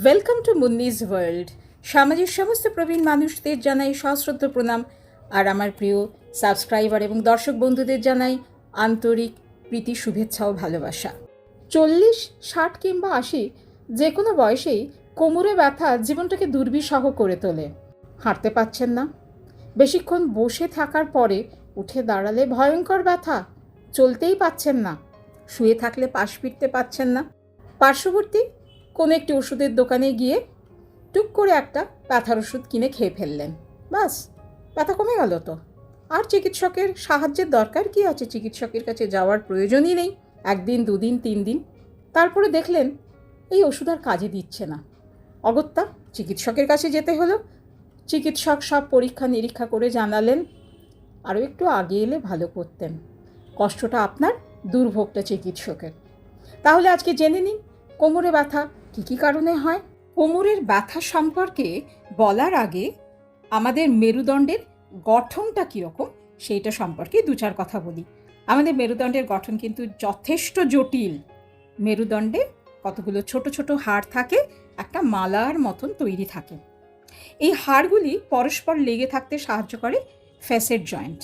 Welcome to মুন্নিজ world. সমাজের সমস্ত প্রবীণ মানুষদের জানাই সশ্রদ্ধ প্রণাম, আর আমার প্রিয় সাবস্ক্রাইবার এবং দর্শক বন্ধুদের জানাই আন্তরিক প্রীতি, শুভেচ্ছা ও ভালোবাসা। 40, 60 কিংবা 80 যে কোনো বয়সেই কোমরে ব্যথা জীবনটাকে দুর্বিষহ করে তোলে। হাঁটতে পারছেন না, বেশিক্ষণ বসে থাকার পরে উঠে দাঁড়ালে ভয়ঙ্কর ব্যথা, চলতেই পারছেন না, শুয়ে থাকলে পাশ ফিরতে পারছেন না। পার্শ্ববর্তী কোনো একটি ওষুধের দোকানে গিয়ে টুক করে একটা ব্যথার ওষুধ কিনে খেয়ে ফেললেন, বাস ব্যথা কমে গেল। তো আর চিকিৎসকের সাহায্যের দরকার কি আছে? চিকিৎসকের কাছে যাওয়ার প্রয়োজনই নেই। 1 দিন 2 দিন 3 দিন তারপরে দেখলেন এই ওষুধ আর কাজে দিচ্ছে না, অগত্যা চিকিৎসকের কাছে যেতে হলো। চিকিৎসক সব পরীক্ষা নিরীক্ষা করে জানালেন আরও একটু আগে এলে ভালো করতেন। কষ্টটা আপনার, দুর্ভোগটা চিকিৎসকের। তাহলে আজকে জেনে নিন কোমরে ব্যথা কী কী কারণে হয়। কোমরের ব্যথা সম্পর্কে বলার আগে আমাদের মেরুদণ্ডের গঠনটা কীরকম সেইটা সম্পর্কে 2-4 কথা বলি। আমাদের মেরুদণ্ডের গঠন কিন্তু যথেষ্ট জটিল। মেরুদণ্ডে কতগুলো ছোট ছোট হাড় থাকে, একটা মালার মতন তৈরি থাকে। এই হাড়গুলি পরস্পর লেগে থাকতে সাহায্য করে ফ্যাসেট জয়েন্ট।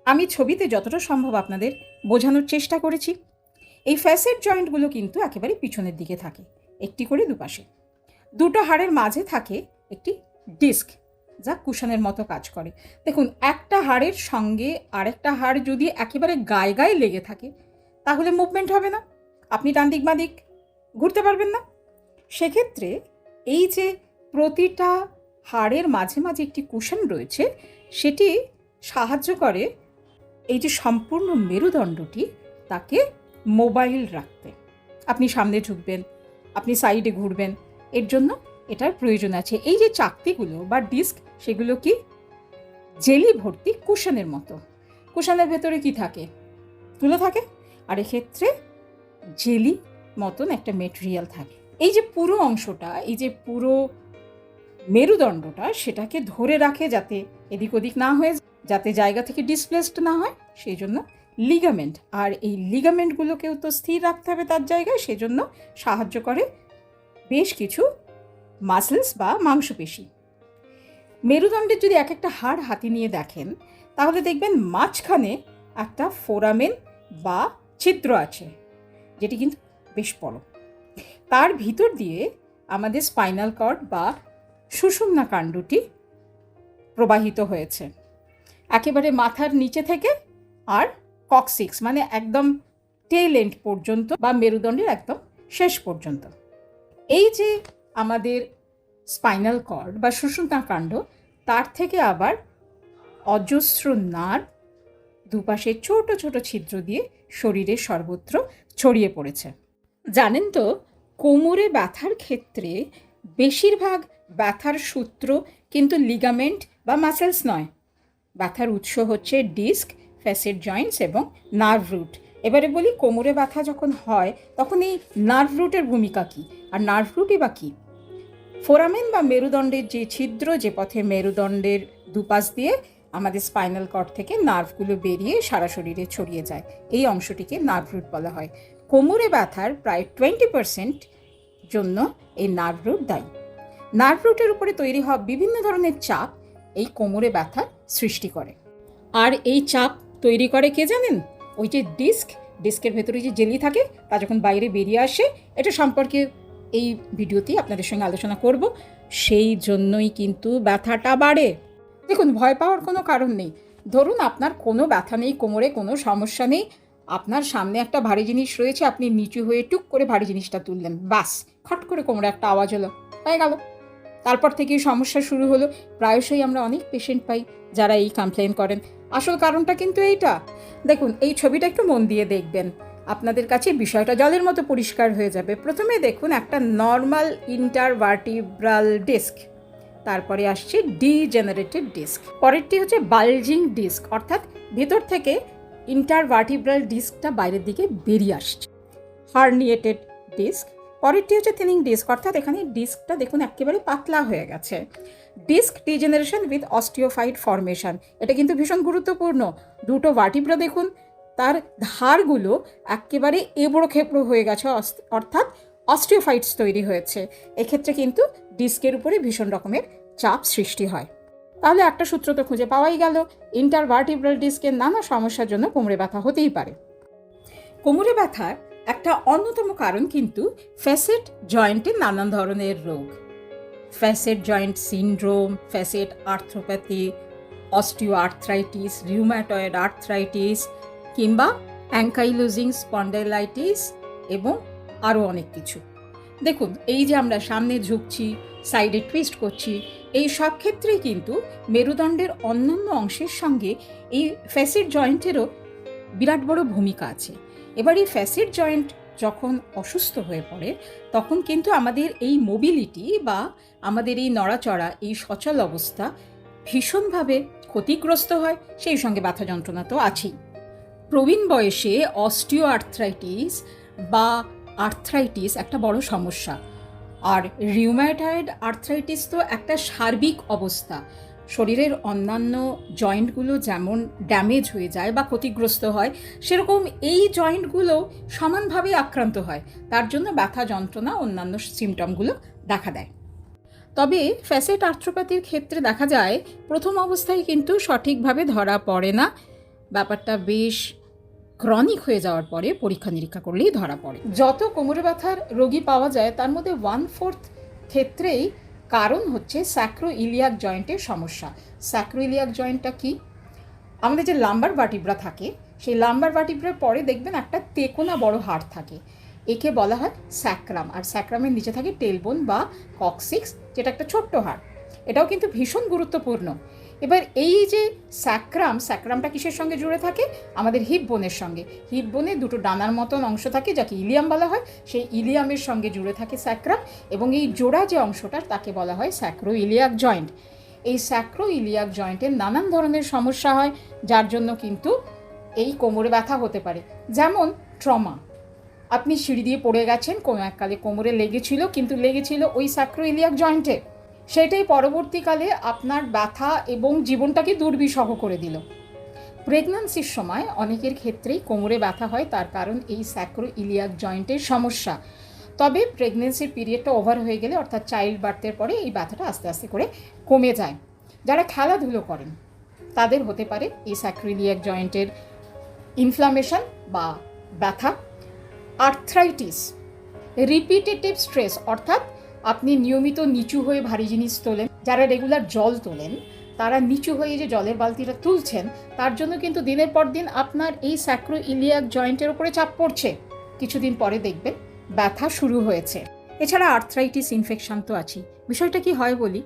আমি ছবিতে যতটা সম্ভব আপনাদের বোঝানোর চেষ্টা করেছি। এই ফ্যাসেট জয়েন্টগুলো কিন্তু একেবারে পিছনের দিকে থাকে, একটি করে দুপাশে। 2টো হাড়ের মাঝে থাকে একটি ডিস্ক, যা কুশনের মতো কাজ করে। দেখুন, একটা হাড়ের সঙ্গে আরেকটা হাড় যদি একেবারে গায়ে গায়ে লেগে থাকে তাহলে মুভমেন্ট হবে না, আপনি ডান দিক বাঁ দিক ঘুরতে পারবেন না। সেক্ষেত্রে এই যে প্রতিটা হাড়ের মাঝে মাঝে একটি কুশন রয়েছে, সেটি সাহায্য করে এই যে সম্পূর্ণ মেরুদণ্ডটি তাকে মোবাইল রাখতে। আপনি সামনে ঝুঁকবেন, আপনি সাইডে ঘুরবেন, এর জন্য এটার প্রয়োজন আছে। এই যে চাকতিগুলো বা ডিস্ক, সেগুলো কি জেলি ভর্তি কুশনের মতো। কুশনের ভেতরে কি থাকে? তুলো থাকে, আর এক্ষেত্রে জেলি মতন একটা মেটেরিয়াল থাকে। এই যে পুরো অংশটা, এই যে পুরো মেরুদণ্ডটা, সেটাকে ধরে রাখে যাতে এদিক ওদিক না হয়ে, যাতে জায়গা থেকে ডিসপ্লেসড না হয়, সেই জন্য লিগামেন্ট। আর এই লিগামেন্টগুলোকেও তো স্থির রাখতে হবে তার জায়গায়, সেজন্য সাহায্য করে বেশ কিছু মাসলস বা মাংসপেশি। মেরুদণ্ডের যদি এক একটা হাড় হাতে নিয়ে দেখেন তাহলে দেখবেন মাঝখানে একটা ফোরামেন বা ছিদ্র আছে, যেটি কিন্তু বেশ বড়। তার ভিতর দিয়ে আমাদের স্পাইনাল কর্ড বা সুষুম্না কাণ্ডটি প্রবাহিত হয়েছে, একেবারে মাথার নিচে থেকে আর কক্সিক্স মানে একদম টেল এন্ড পর্যন্ত বা মেরুদণ্ডের একদম শেষ পর্যন্ত। এই যে আমাদের স্পাইনাল কর্ড বা সুষুম্না কাণ্ড, তার থেকে আবার অজস্র নার্ভ দুপাশে ছোট ছোট ছিদ্র দিয়ে শরীরের সর্বত্র ছড়িয়ে পড়েছে। জানেন তো, কোমরে ব্যথার ক্ষেত্রে বেশিরভাগ ব্যথার সূত্র কিন্তু লিগামেন্ট বা মাসেলস নয়। ব্যথার উৎস হচ্ছে ডিস্ক, ফ্যাসেট জয়েন্টস এবং নার্ভ রুট। এবারে বলি, কোমরে ব্যথা যখন হয় তখন এই নার্ভ রুটের ভূমিকা কী? আর নার্ভ রুটই বা কী? ফোরামেন বা মেরুদণ্ডের যে ছিদ্র, যে পথে মেরুদণ্ডের দুপাশ দিয়ে আমাদের স্পাইনাল কর্ড থেকে নার্ভগুলো বেরিয়ে সারা শরীরে ছড়িয়ে যায়, এই অংশটিকে নার্ভ রুট বলা হয়। কোমরে ব্যথার প্রায় 20% জন্য এই নার্ভ রুট দায়ী। নার্ভ রুটের উপরে তৈরি হওয়া বিভিন্ন ধরনের চাপ এই কোমরে ব্যথার সৃষ্টি করে। আর এই চাপ তৈরি করে কে জানেন? ওই যে ডিস্কের ভেতরে যে জেলি থাকে, তা যখন বাইরে বেরিয়ে আসে, এটা সম্পর্কে এই ভিডিওতেই আপনাদের সঙ্গে আলোচনা করব। সেই জন্যই কিন্তু ব্যথাটা বাড়ে। দেখুন, ভয় পাওয়ার কোনো কারণ নেই। ধরুন আপনার কোনো ব্যথা নেই, কোমরে কোনো সমস্যা নেই, আপনার সামনে একটা ভারী জিনিস রয়েছে, আপনি নিচু হয়ে টুক করে ভারী জিনিসটা তুললেন, বাস খট করে কোমরে একটা আওয়াজ হলো, হয়ে গেল। তারপর থেকেই সমস্যা শুরু হলো। প্রায়শই আমরা অনেক পেশেন্ট পাই যারা এই কমপ্লেন করেন। আসল কারণটা কিন্তু এইটা। দেখুন, এই ছবিটা একটু মন দিয়ে দেখবেন, আপনাদের কাছে বিষয়টা জলের মতো পরিষ্কার হয়ে যাবে। প্রথমে দেখুন একটা নর্মাল ইন্টারভার্টিব্রাল ডিস্ক, তারপরে আসছে ডিজেনারেটেড ডিস্ক, পরেরটি হচ্ছে বালজিং ডিস্ক, অর্থাৎ ভেতর থেকে ইন্টারভার্টিব্রাল ডিস্কটা বাইরের দিকে বেরিয়ে আসছে, হার্নিয়েটেড ডিস্ক। পরেরটি হচ্ছে থিনিং ডিস্ক, অর্থাৎ এখানে ডিস্কটা দেখুন একেবারে পাতলা হয়ে গেছে। Disc degeneration with osteophyte formation, এটা কিন্তু ভীষণ গুরুত্বপূর্ণ। 2টো ভার্টিব্রা দেখুন, তার ধারগুলো একেবারে এবড়ো খেপড়ো হয়ে গেছে, অর্থাৎ অস্টিওফাইটস তৈরি হয়েছে। এক্ষেত্রে কিন্তু ডিস্কের উপরে ভীষণ রকমের চাপ সৃষ্টি হয়। তাহলে একটা সূত্র তো খুঁজে পাওয়াই গেল, ইন্টারভার্টিব্রাল ডিস্কের নানা সমস্যার জন্য কোমরে ব্যথা হতেই পারে। কোমরে ব্যথার একটা অন্যতম কারণ কিন্তু ফ্যাসেট জয়েন্টের নানান ধরনের রোগ। Facet joint syndrome, facet arthropathy, osteo arthritis, rheumatoid arthritis কিংবা অ্যাঙ্কাইলোজিং স্পন্ডাইলাইটিস এবং আরও অনেক কিছু। দেখুন, এই যে আমরা সামনে ঝুঁকছি, সাইডে টুইস্ট করছি, এই সব ক্ষেত্রেই কিন্তু মেরুদণ্ডের অন্যান্য অংশের সঙ্গে এই ফ্যাসেট জয়েন্টেরও বিরাট বড় ভূমিকা আছে। এবার এই ফ্যাসেট জয়েন্ট যখন অসুস্থ হয়ে পড়ে তখন কিন্তু আমাদের এই মোবিলিটি বা আমাদের এই নড়াচড়া, এই সচল অবস্থা ভীষণভাবে ক্ষতিগ্রস্ত হয়, সেই সঙ্গে ব্যথা যন্ত্রণা তো আছেই। প্রবীণ বয়সে অস্টিও আর্থ্রাইটিস বা আর্থ্রাইটিস একটা বড় সমস্যা। আর রিউম্যাটয়েড আর্থ্রাইটিস তো একটা সার্বিক অবস্থা। শরীরের অন্যান্য জয়েন্টগুলো যেমন ড্যামেজ হয়ে যায় বা ক্ষতিগ্রস্ত হয়, সেরকম এই জয়েন্টগুলো সমানভাবে আক্রান্ত হয়। তার জন্য ব্যথা যন্ত্রণা, অন্যান্য সিমটমগুলো দেখা দেয়। তবে ফ্যাসেট আর্থ্রোপ্যাথির ক্ষেত্রে দেখা যায় প্রথম অবস্থায় কিন্তু সঠিকভাবে ধরা পড়ে না। ব্যাপারটা বেশ ক্রনিক হয়ে যাওয়ার পরে পরীক্ষা নিরীক্ষা করলেই ধরা পড়ে। যত কোমরে ব্যথার রোগী পাওয়া যায় তার মধ্যে 1/4 ক্ষেত্রেই কারণ হচ্ছে স্যাক্রোইলিয়াক জয়েন্টের সমস্যা। স্যাক্রোইলিয়াক জয়েন্টটা কি? আমাদের যে লাম্বার ভার্টিব্রা থাকে, সেই লাম্বার ভার্টিব্রার পরে দেখবেন একটা তেকোনা বড় হাড় থাকে, একে বলা হয় স্যাক্রাম। আর স্যাক্রামের নিচে থাকে টেলবোন বা কক্সিক্স, যেটা একটা ছোট্ট হাড়। এটাও কিন্তু ভীষণ গুরুত্বপূর্ণ। এবার এই যে স্যাক্রামটা কিসের সঙ্গে জুড়ে থাকে? আমাদের হিপ বোনের সঙ্গে। হিপ বোনে দুটো ডানার মতন অংশ থাকে যাকে ইলিয়াম বলা হয়, সেই ইলিয়ামের সঙ্গে জুড়ে থাকে স্যাক্রাম, এবং এই জোড়া যে অংশটা তাকে বলা হয় স্যাক্রোইলিয়াক জয়েন্ট। এই স্যাক্রোইলিয়াক জয়েন্টের নানান ধরনের সমস্যা হয়, যার জন্য কিন্তু এই কোমরে ব্যথা হতে পারে। যেমন ট্রমা, আপনি সিঁড়ি দিয়ে পড়ে গেছেন, কোনো এককালে কোমরে লেগেছিল, কিন্তু লেগেছিল ওই স্যাক্রোইলিয়াক জয়েন্টে, সেটাই পরবর্তীকালে আপনার ব্যথা এবং জীবনটাকে দুর্বিষহ করে দিল। প্রেগন্যান্সির সময় অনেকের ক্ষেত্রেই কোমরে ব্যথা হয়, তার কারণ এই স্যাক্রোইলিয়াক জয়েন্টের সমস্যা। তবে প্রেগন্যান্সির পিরিয়ডটা ওভার হয়ে গেলে, অর্থাৎ চাইল্ড বার্থের পরে, এই ব্যথাটা আস্তে আস্তে করে কমে যায়। যারা খেলাধুলো করেন তাদের হতে পারে এই স্যাক্রোইলিয়াক জয়েন্টের ইনফ্লামেশন বা ব্যথা। আর্থ্রাইটিস, রিপিটেটিভ স্ট্রেস, অর্থাৎ আপনি নিয়মিত নিচু হয়ে ভারী জিনিস তোলেন, যারা রেগুলার জল তোলেন তারা নিচু হয়ে যে জলের বালতিটা তুলছেন, তার জন্য কিন্তু দিনের পর দিন আপনার এই স্যাক্রোইলিয়াক জয়েন্টের উপরে চাপ পড়ছে। কিছুদিন পরে দেখবেন ব্যথা শুরু হয়েছে। এছাড়া আর্থ্রাইটিস ইনফেকশন তো আছেই। বিষয়টা কি হয় বলি,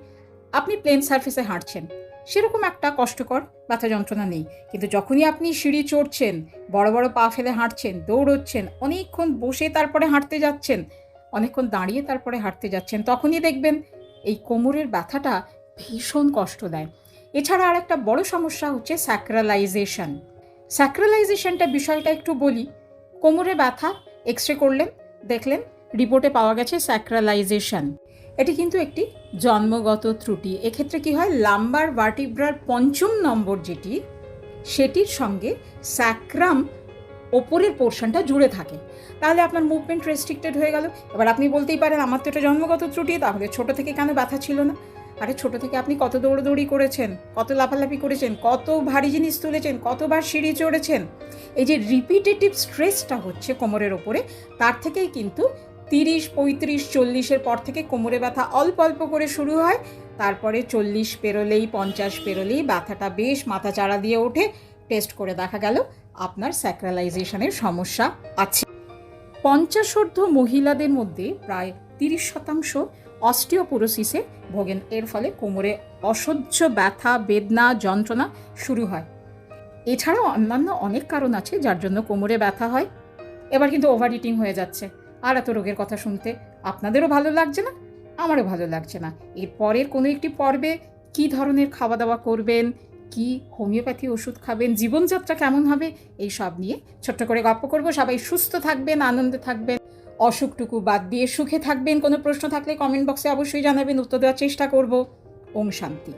আপনি প্লেন সার্ফেসে হাঁটছেন, সেরকম একটা কষ্টকর ব্যথা যন্ত্রণা নেই, কিন্তু যখনই আপনি সিঁড়ি চড়ছেন, বড় বড় পা ফেলে হাঁটছেন, দৌড়চ্ছেন, অনেকক্ষণ বসে তারপরে হাঁটতে যাচ্ছেন, অনেকক্ষণ দাঁড়িয়ে তারপরে হাঁটতে যাচ্ছেন, তখনই দেখবেন এই কোমরের ব্যথাটা ভীষণ কষ্ট দেয়। এছাড়া আর একটা বড় সমস্যা হচ্ছে স্যাক্রালাইজেশন। স্যাক্রালাইজেশনটা বিষয়টা একটু বলি। কোমরে ব্যথা, এক্স রে করলেন, দেখলেন রিপোর্টে পাওয়া গেছে স্যাক্রালাইজেশন। এটি কিন্তু একটি জন্মগত ত্রুটি। এক্ষেত্রে কি হয়, লাম্বার ভার্টিব্রার 5ম নম্বর যেটি, সেটির সঙ্গে স্যাক্রাম ওপরের পোর্শনটা জুড়ে থাকে। তাহলে আপনার মুভমেন্ট রেস্ট্রিক্টেড হয়ে গেল। এবার আপনি বলতেই পারেন আমার তো এটা জন্মগত ত্রুটি, তাহলে ছোটো থেকে কেন ব্যথা ছিল না? আরে ছোটো থেকে আপনি কত দৌড়দৌড়ি করেছেন, কত লাফালাফি করেছেন, কত ভারী জিনিস তুলেছেন, কতবার সিঁড়ি চড়েছেন। এই যে রিপিটেটিভ স্ট্রেসটা হচ্ছে কোমরের ওপরে, তার থেকেই কিন্তু 30, 35, 40-এর পর থেকে কোমরে ব্যথা অল্প অল্প করে শুরু হয়। তারপরে 40 পেরোলেই, 50 পেরোলেই ব্যথাটা বেশ মাথা চাড়া দিয়ে ওঠে। টেস্ট করে দেখা গেল আপনার স্যাক্রালাইজেশনের সমস্যা আছে। 50 মহিলাদের মধ্যে প্রায় 30% অস্টিওপোরোসিসে ভোগেন। এর ফলে কোমরে অসহ্য ব্যথা, বেদনা, যন্ত্রণা শুরু হয়। এছাড়াও অন্যান্য অনেক কারণ আছে যার জন্য কোমরে ব্যথা হয়। এবার কিন্তু ওভার ইটিং হয়ে যাচ্ছে, আর এত রোগের কথা শুনতে আপনাদেরও ভালো লাগছে না, আমারও ভালো লাগছে না। এর পরের কোনো একটি পর্বে কী ধরনের খাওয়া দাওয়া করবেন, কি হোমিওপ্যাথি ওষুধ খাবেন, জীবনযাত্রা কেমন হবে, এই সব নিয়ে ছোট্ট করে গল্প করব। সবাই সুস্থ থাকবেন, আনন্দে থাকবেন, অসুখটুকু বাদ দিয়ে সুখে থাকবেন। কোনো প্রশ্ন থাকলে কমেন্ট বক্সে অবশ্যই জানাবেন, উত্তর দেওয়ার চেষ্টা করব। ওম শান্তি।